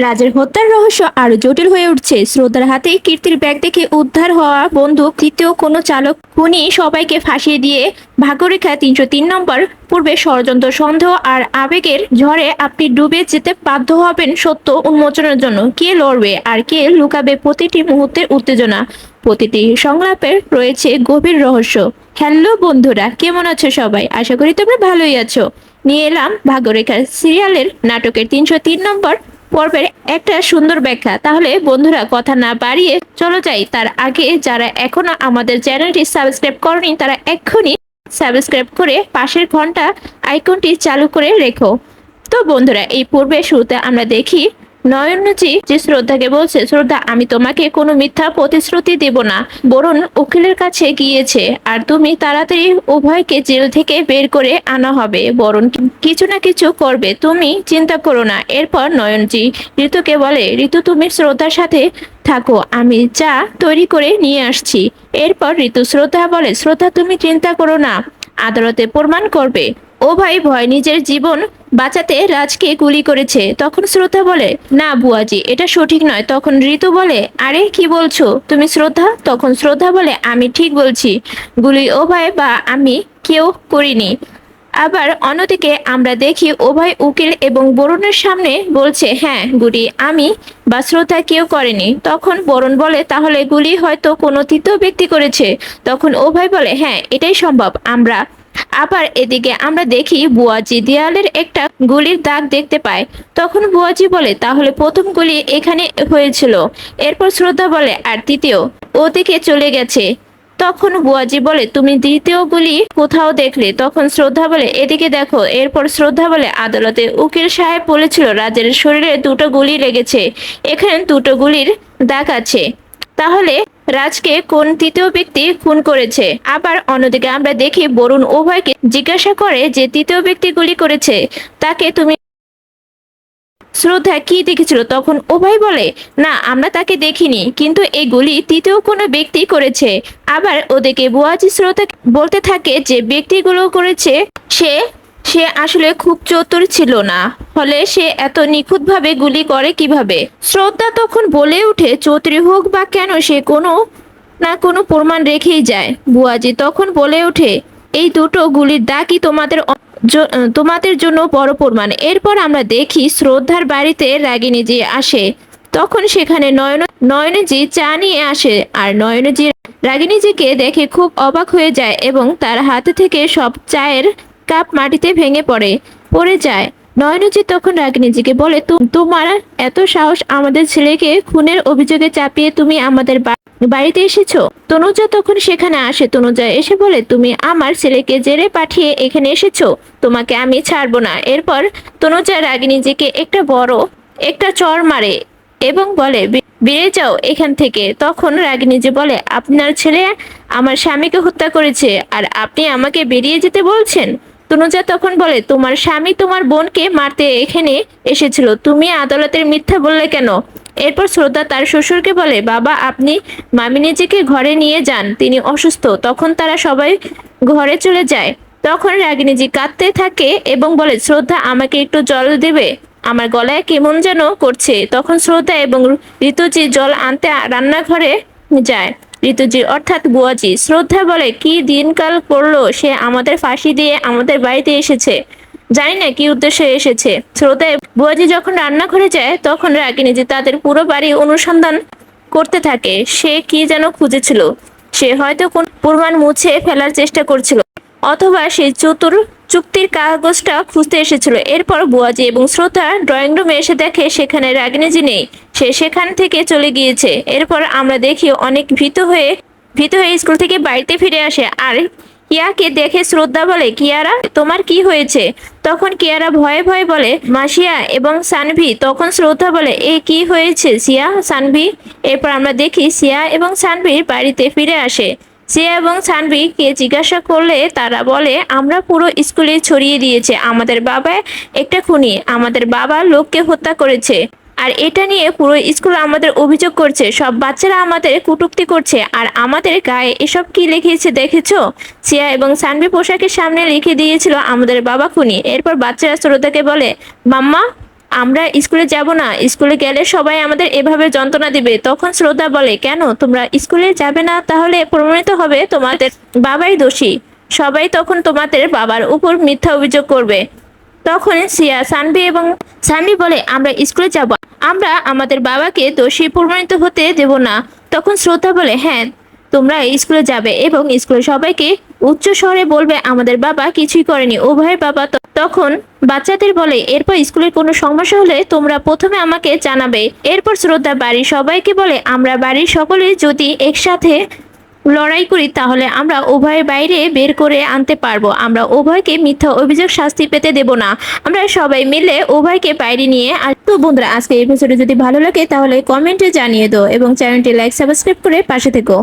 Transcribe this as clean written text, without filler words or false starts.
রাজের হত্যার রহস্য আরো জটিল হয়ে উঠছে। শ্রদ্ধার হাতে কীর্তির ব্যাগ দেখে উদ্ধার হওয়া বন্দুক, তৃতীয় কোনো চালক, খুনি সবাইকে ফাঁসিয়ে দিয়ে ভাগ্যরেখা 303 নম্বর। পূর্বে ষড়যন্ত্র, সন্দেহ আর আবেগের ঝড়ে আপনি ডুবে যেতে বাধ্য হবেন সত্য উন্মোচনের জন্য। কে লড়বে আর কে লুকাবে প্রতিটি মুহূর্তের উত্তেজনা, প্রতিটি সংলাপের রয়েছে গভীর রহস্য। হ্যালো বন্ধুরা, কেমন আছো সবাই? আশা করি তোমরা ভালোই আছো। নিয়ে এলাম ভাগ্যরেখা সিরিয়ালের নাটকের 303 নম্বর পর্বের একটা সুন্দর ব্যাখ্যা। তাহলে বন্ধুরা, কথা না বাড়িয়ে চলো যাই। তার আগে যারা এখনো আমাদের চ্যানেলটি সাবস্ক্রাইব করনি তারা এক্ষুনি সাবস্ক্রাইব করে পাশের ঘন্টা আইকনটি চালু করে রেখো। তো বন্ধুরা, এই পূর্বে শুরুতে আমরা দেখি নয়নজি যে শ্রদ্ধাকে বলছে, শ্রদ্ধা আমি তোমাকে কোনো মিথ্যা প্রতিশ্রুতি দেব না, বরং উকিলের কাছে গিয়েছে আর তুমি তাড়াতাড়ি উভয়কে জেল থেকে বের করে আনা হবে, বরং কিছু না কিছু করবে, তুমি চিন্তা করো না। এরপর নয়নজি ঋতুকে বলে, ঋতু তুমি শ্রদ্ধার সাথে থাকো, আমি চা তৈরি করে নিয়ে আসছি। এরপর ঋতু শ্রদ্ধা বলে, শ্রদ্ধা তুমি চিন্তা করো না, আদালতে প্রমাণ করবে ও ভাই ভয় নিজের জীবন বাঁচাতে রাজকে গুলি করেছে। তখন শ্রদ্ধা বলে, না বুয়াজি, এটা সঠিক নয়। তখন ঋতু বলে, আরে কি বলছো তুমি শ্রদ্ধা? তখন শ্রদ্ধা বলে, আমি ঠিক বলছি, গুলি ও ভাই বা আমি কেউ করিনি। আবার অন্যদিকে আমরা দেখি উভয় উকিল এবং বরুণের সামনে বলছে, হ্যাঁ গুলি আমি বা শ্রদ্ধা কেউ করেনি। তখন বরুণ বলে, তাহলে গুলি হয়তো কোনো তৃতীয় ব্যক্তি করেছে। তখন উভয় বলে, হ্যাঁ এটাই সম্ভব। আবার এদিকে আমরা দেখি বুয়াজি দেয়ালের একটা গুলির দাগ দেখতে পায়। তখন বুয়াজি বলে, তাহলে প্রথম গুলি এখানে হয়েছিল। এরপর শ্রদ্ধা বলে, আর তৃতীয় ওদিকে চলে গেছে। তখন বুয়াজি বলে, তুমি দ্বিতীয় গুলি কোথাও দেখলে? তখন শ্রদ্ধা বলে, এদিকে দেখো। এরপর শ্রদ্ধা বলে, আদালতে উকিল সাহেব বলেছিল রাজের শরীরে দুটো গুলি লেগেছে, এখানে দুটো গুলির দাগ আছে। তাহলে রাজকে কোন তৃতীয় ব্যক্তি খুন করেছে? আবার অন্যদিকে আমরা দেখি বরুণ উভয়কে জিজ্ঞাসা করে যে তৃতীয় ব্যক্তি গুলি করেছে তাকে তুমি শ্রদ্ধা কি দেখেছিল? তখন উভয় বলে, না আমরা তাকে দেখিনি, কিন্তু এই গুলি তৃতীয় কোনো ব্যক্তি করেছে। আবার ওদিকে বুয়াজি শ্রদ্ধা বলতে থাকে যে ব্যক্তিগুলো করেছে সে সে আসলে খুব চতুর ছিল না, ফলে সে এত নিখুঁতভাবে গুলি করে কিভাবে? শ্রদ্ধা তখন বলে উঠে, চতুরি হোক বা কেন, সে কোনো না কোনো প্রমাণ রেখেই যায়। বুয়াজি তখন বলে ওঠে, এই দুটো গুলির দাগই তোমাদের জন্য বড় প্রমাণ। এরপর আমরা দেখি শ্রদ্ধার বাড়িতে রাগিনীজি আসে। তখন সেখানে নয়নজি চা নিয়ে আসে আর নয়নজি রাগিনীজিকে দেখে খুব অবাক হয়ে যায় এবং তার হাতে থেকে সব চায়ের কাপ মাটিতে ভেঙে পড়ে যায়। নয়নজি তখন রাগিনীজিকে বলে, তোমার এত সাহস, আমাদের ছেলেকে খুনের অভিযোগে চাপিয়ে তুমি আমাদের বাড়িতে এসেছো? তনুজা তখন সেখানে আসে। তনুজা এসে বলে, তুমি আমার ছেলেকে জেলে পাঠিয়ে এখানে এসেছো, তোমাকে আমি ছাড়বো না। এরপর তনুজা রাগিনীজিকে একটা চড় মারে এবং বলে, বেরিয়ে যাও এখান থেকে। তখন রাগিনীজি বলে, আপনার ছেলে আমার স্বামীকে হত্যা করেছে আর আপনি আমাকে বেরিয়ে যেতে বলছেন? তনুজা তখন বলে, তোমার স্বামী তোমার বোনকে মারতে এখানে এসেছিল, তুমি আদালতের মিথ্যা বললে কেন? এরপর শ্রদ্ধা তার শ্বশুরকে বলে, বাবা আপনি মামিনীজিকে ঘরে নিয়ে যান, তিনি অসুস্থ। তখন তারা সবাই ঘরে চলে যায়। তখন রাগিনীজি কাঁদতে থাকে এবং বলে, শ্রদ্ধা আমাকে একটু জল দেবে, আমার গলায় কেমন যেন করছে। তখন শ্রদ্ধা এবং ঋতুজি জল আনতে রান্নাঘরে যায়। ঋতুজি অর্থাৎ বুয়াজি। শ্রদ্ধা বলে, কি দিনকাল করলো সে, আমাদের ফাঁসি দিয়ে আমাদের বাড়িতে এসেছে, জানি না কি উদ্দেশ্যে এসেছে। শ্রদ্ধা বুয়াজি যখন রান্নাঘরে যায় তখন রাগিনীজি তাদের পুরো বাড়ি অনুসন্ধান করতে থাকে। সে কি যেন খুঁজেছিল, সে হয়তো কোন প্রমাণ মুছে ফেলার চেষ্টা করছিল, অথবা সেই চুক্তির কাগজটা খুঁজতে এসেছিল। এরপর বুয়াজি এবং শ্রদ্ধা ড্রয়িং রুমে এসে দেখে সেখানে রাগিনীজি নেই, সে সেখান থেকে চলে গিয়েছে। এরপর আমরা দেখি অনেক ভীত হয়ে স্কুল থেকে বাড়িতে ফিরে আসে আর কিয়াকে দেখে শ্রদ্ধা বলে, কিয়ারা তোমার কি হয়েছে? তখন কিয়ারা ভয়ে ভয়ে বলে, মাসিয়া এবং সানভি। তখন শ্রদ্ধা বলে, এ কি হয়েছে সিয়া, সানভি? এরপর আমরা দেখি সিয়া এবং সানভির বাড়িতে ফিরে আসে। সিয়া এবং সানভিকে জিজ্ঞাসা করলে তারা বলে, আমরা পুরো স্কুলে ছড়িয়ে দিয়েছে আমাদের বাবা একটা খুনি, আমাদের বাবা লোককে হত্যা করেছে, আর এটা নিয়ে পুরো স্কুল আমাদের অভিযোগ করছে, সব বাচ্চারা আমাদের কটূক্তি করছে, আর আমাদের গায়ে এসব কি লিখেছে দেখেছো? সিয়া এবং সানভি পোশাকের সামনে লিখে দিয়েছিল আমাদের বাবা খুনি। এরপর বাচ্চারা শ্রদ্ধাকে বলে, মাম্মা আমরা স্কুলে যাব না, স্কুলে গেলে সবাই আমাদের এভাবে যন্ত্রণা দিবে। তখন শ্রদ্ধা বলে, কেন তোমরা স্কুলে যাবে না? তাহলে প্রমাণিত হবে তোমাদের বাবাই দোষী। সবাই তখন তোমাদের বাবার উপর মিথ্যা অভিযোগ করবে। তখন সিয়া সানভি এবং সানভি বলে, আমরা স্কুলে যাব, আমরা আমাদের বাবাকে দোষী প্রমাণিত হতে দেব না। তখন শ্রদ্ধা বলে, হ্যাঁ তোমরা স্কুলে যাবে এবং স্কুলে সবাইকে উচ্চ স্বরে বলবে আমাদের বাবা কিছুই করেনি, উভয়ের বাবা। তখন বাচ্চাদের বলে, এরপর স্কুলের কোনো সমস্যা হলে তোমরা প্রথমে আমাকে জানাবে। এরপর শ্রদ্ধা বাড়ির সবাইকে বলে, আমরা বাড়ির সকলে যদি একসাথে লড়াই করি তাহলে আমরা উভয়ের বাইরে বের করে আনতে পারবো। আমরা উভয়কে মিথ্যা অভিযোগ শাস্তি পেতে দেব না। আমরা সবাই মিলে উভয়কে বাইরে নিয়ে তো বন্ধুরা, আজকে এই এপিসোডে যদি ভালো লাগে তাহলে কমেন্টে জানিয়ে দাও এবং চ্যানেলটি লাইক সাবস্ক্রাইব করে পাশে থেকো।